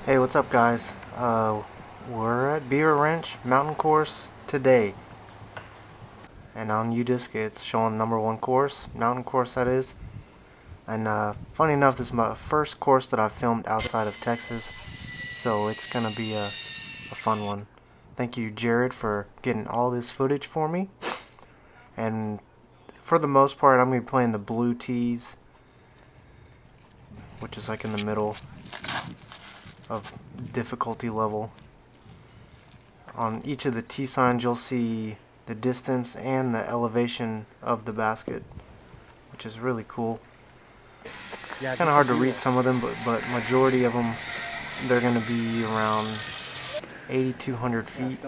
Hey, what's up, guys? We're at Beaver Ranch Mountain Course today, and on UDisc it's showing #1 course, mountain course that is. And funny enough, this is my first course that I've filmed outside of Texas, so it's gonna be a fun one. Thank you, Jared, for getting all this footage for me. And for the most part, I'm gonna be playing the blue tees, which is like in the middle of difficulty level. On each of the T signs you'll see the distance and the elevation of the basket, which is really cool. Yeah, it's kind of hard to read some of them, but majority of them, they're going to be around 8,200 feet.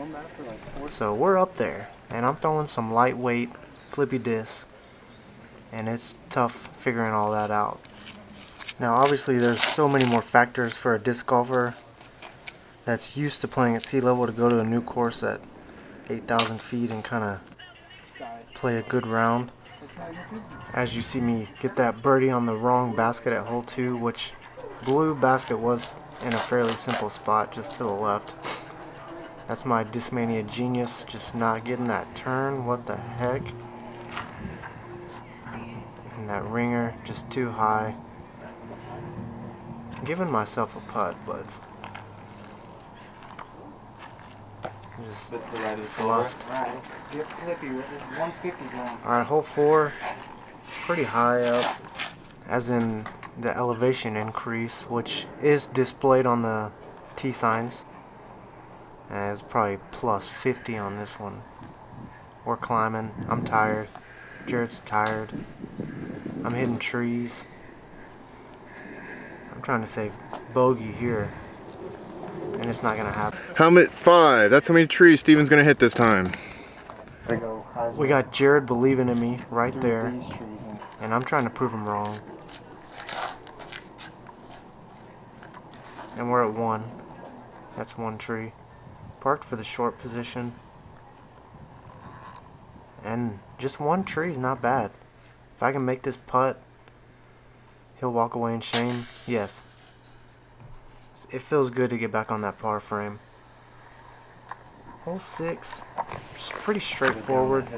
So we're up there, and I'm throwing some lightweight flippy discs, and it's tough figuring all that out. Now obviously there's so many more factors for a disc golfer that's used to playing at sea level to go to a new course at 8,000 feet and kind of play a good round. As you see me get that birdie on the wrong basket at hole 2, which blue basket was in a fairly simple spot just to the left. That's my Discmania genius, just not getting that turn. What the heck? And that ringer just too high. I'm giving myself a putt, but just fluffed. Get Flippy with this 150 going. Alright, hole 4, pretty high up, as in the elevation increase, which is displayed on the T signs. And it's probably plus 50 on this one. We're climbing. I'm tired. Jared's tired. I'm hitting trees. I'm trying to say bogey here, and it's not gonna happen. How many? 5. That's how many trees Steven's gonna hit this time. We got Jared believing in me right there, and I'm trying to prove him wrong. And we're at 1. That's 1 tree. Parked for the short position. And just 1 tree is not bad. If I can make this putt, he'll walk away in shame. Yes. It feels good to get back on that par frame. Hole 6, just pretty straightforward.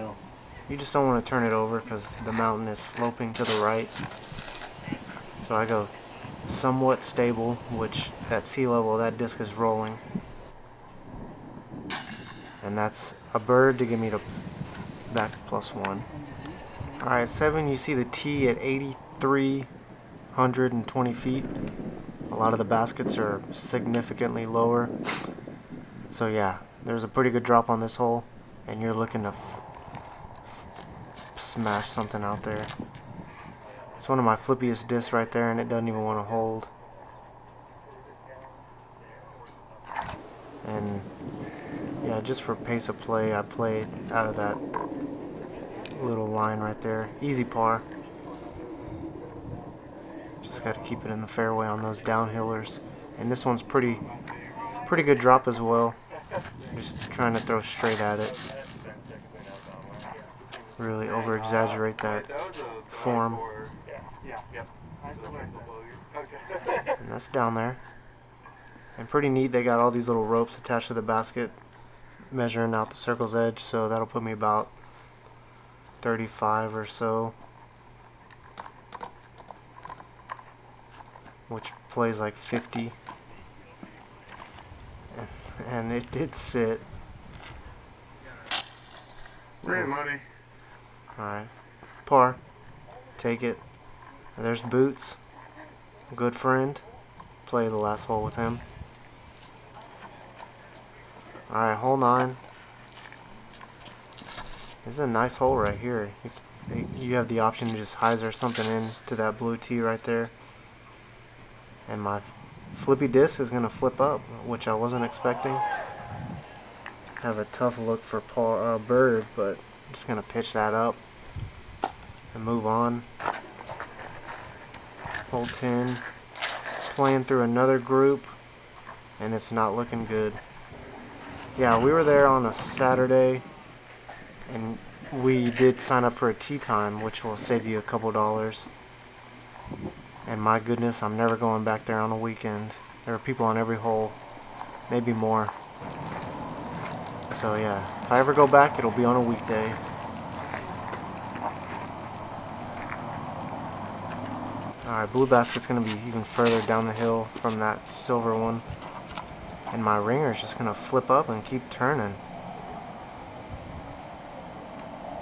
You just don't want to turn it over because the mountain is sloping to the right. So I go somewhat stable, which at sea level that disc is rolling. And that's a bird to get me to back to +1. Alright, 7, you see the tee at 8,320 feet. A lot of the baskets are significantly lower. So yeah, there's a pretty good drop on this hole, and you're looking to smash something out there. It's one of my flippiest discs right there, and it doesn't even want to hold. And yeah, just for pace of play, I played out of that little line right there. Easy par. Just got to keep it in the fairway on those downhillers. And this one's pretty good drop as well. Just trying to throw straight at it. Really over exaggerate that form. And that's down there. And pretty neat, they got all these little ropes attached to the basket measuring out the circle's edge, so that'll put me about 35 or so, which plays like 50. And it did sit. Great money. Alright, par, take it. And there's Boots, good friend. Play the last hole with him. Alright, hole 9. This is a nice hole right here. You have the option to just hyzer something in to that blue tee right there. And my flippy disc is going to flip up, which I wasn't expecting. Have a tough look for bird, but I'm just going to pitch that up and move on. Hole 10. Playing through another group, and it's not looking good. Yeah, we were there on a Saturday, and we did sign up for a tee time, which will save you a couple dollars. And my goodness, I'm never going back there on a weekend. There are people on every hole, maybe more. So yeah, if I ever go back, it'll be on a weekday. Alright, blue basket's going to be even further down the hill from that silver one. And my ringer's just going to flip up and keep turning.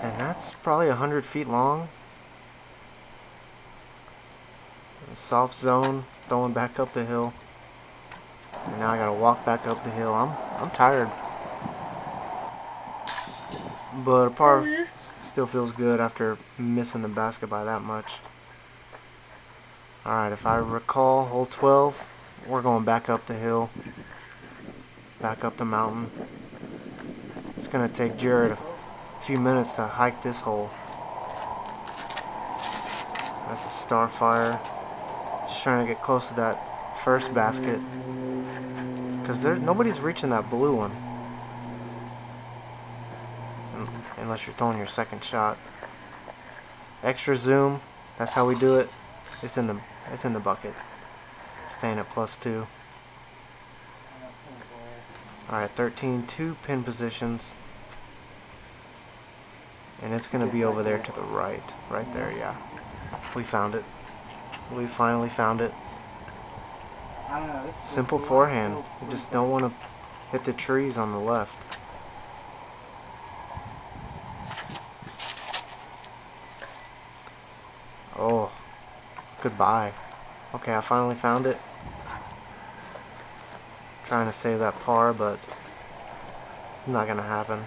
And that's probably 100 feet long. Soft zone, throwing back up the hill. And now I gotta walk back up the hill. I'm tired. But a par still feels good after missing the basket by that much. Alright, if I recall, hole 12, we're going back up the hill. Back up the mountain. It's gonna take Jared a few minutes to hike this hole. That's a Starfire. Just trying to get close to that first basket. Because nobody's reaching that blue one. Unless you're throwing your second shot. Extra zoom. That's how we do it. It's in the bucket. Staying at +2. Alright, 13, 2 pin positions. And it's going to be over there to the right. Right there, yeah. We found it. We finally found it. Simple forehand. You just don't want to hit the trees on the left. Oh, goodbye. Okay, I finally found it. Trying to save that par, but not gonna happen.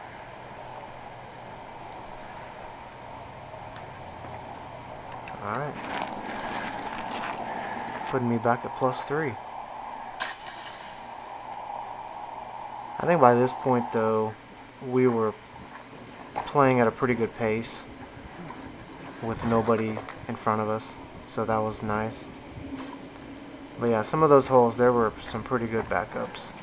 Alright. Putting me back at +3. I think by this point, though, we were playing at a pretty good pace with nobody in front of us, so that was nice. But yeah, some of those holes, there were some pretty good backups.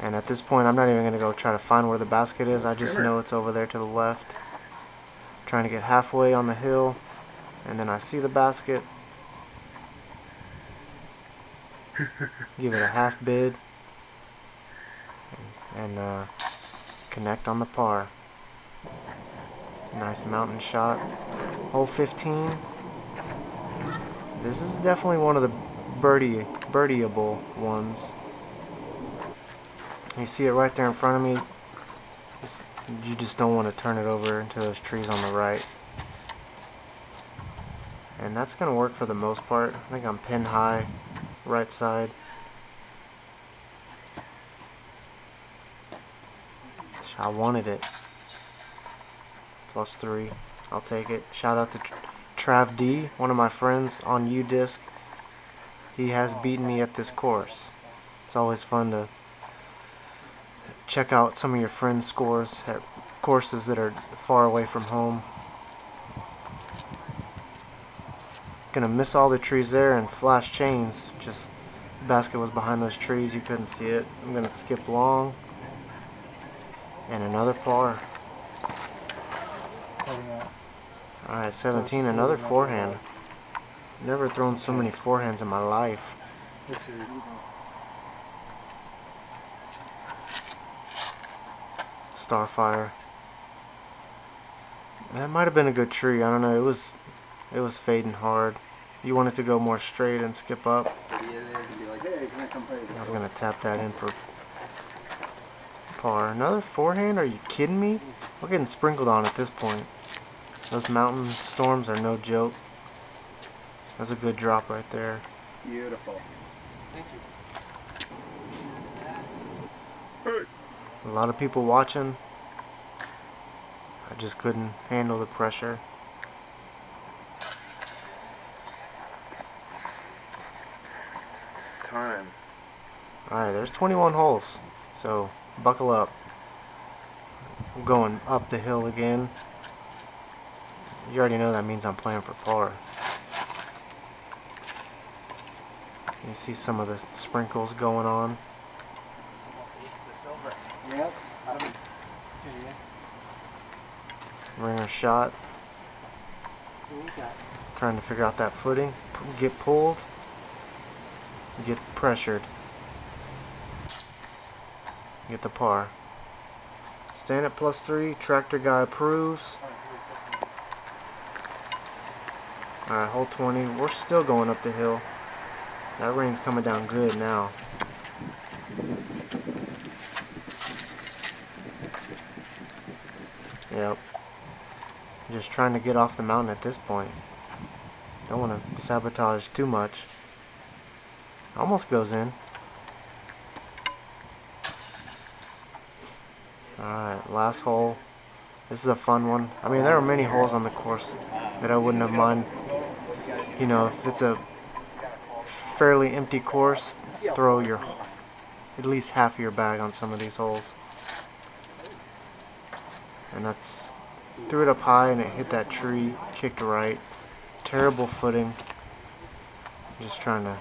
And at this point, I'm not even going to go try to find where the basket is. I just know it's over there to the left. Trying to get halfway on the hill, and then I see the basket. Give it a half bid. And connect on the par. Nice mountain shot. Hole 15. This is definitely one of the birdieable ones. You see it right there in front of me. You just don't want to turn it over into those trees on the right. And that's going to work for the most part. I think I'm pin high, right side. I wanted it. +3. I'll take it. Shout out to Trav D, one of my friends on UDisc. He has beaten me at this course. It's always fun to check out some of your friends' scores at courses that are far away from home. Gonna miss all the trees there and flash chains. Just the basket was behind those trees, you couldn't see it. I'm gonna skip long. And another par. Alright, 17, another forehand. Never thrown so many forehands in my life. Starfire. That might have been a good tree. I don't know. It was fading hard. You want it to go more straight and skip up. I was gonna tap that in for par. Another forehand? Are you kidding me? We're getting sprinkled on at this point. Those mountain storms are no joke. That's a good drop right there. Beautiful. Thank you. A lot of people watching. I just couldn't handle the pressure. Time. Alright, there's 21 holes. So, buckle up. I'm going up the hill again. You already know that means I'm playing for par. You see some of the sprinkles going on. Yep. Ringer shot. Trying to figure out that footing. Get pulled. get pressured. Get the par. Staying at +3. Tractor guy approves. Alright, hole 20. We're still going up the hill. That rain's coming down good now. Yep. Just trying to get off the mountain at this point. Don't want to sabotage too much. Almost goes in. Alright, last hole. This is a fun one. I mean, there are many holes on the course that I wouldn't have mind. You know, if it's a fairly empty course, throw your at least half of your bag on some of these holes. And that's, threw it up high and it hit that tree, kicked right. Terrible footing. Just trying to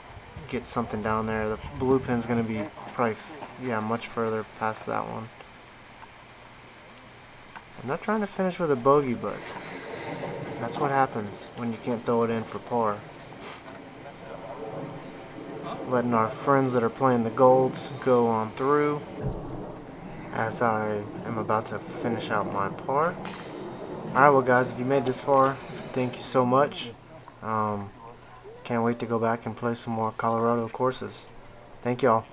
get something down there. The blue pin's going to be probably, yeah, much further past that one. I'm not trying to finish with a bogey, but that's what happens when you can't throw it in for par. Letting our friends that are playing the golds go on through as I am about to finish out my par. Alright, well guys, if you made this far, thank you so much. Can't wait to go back and play some more Colorado courses. Thank y'all.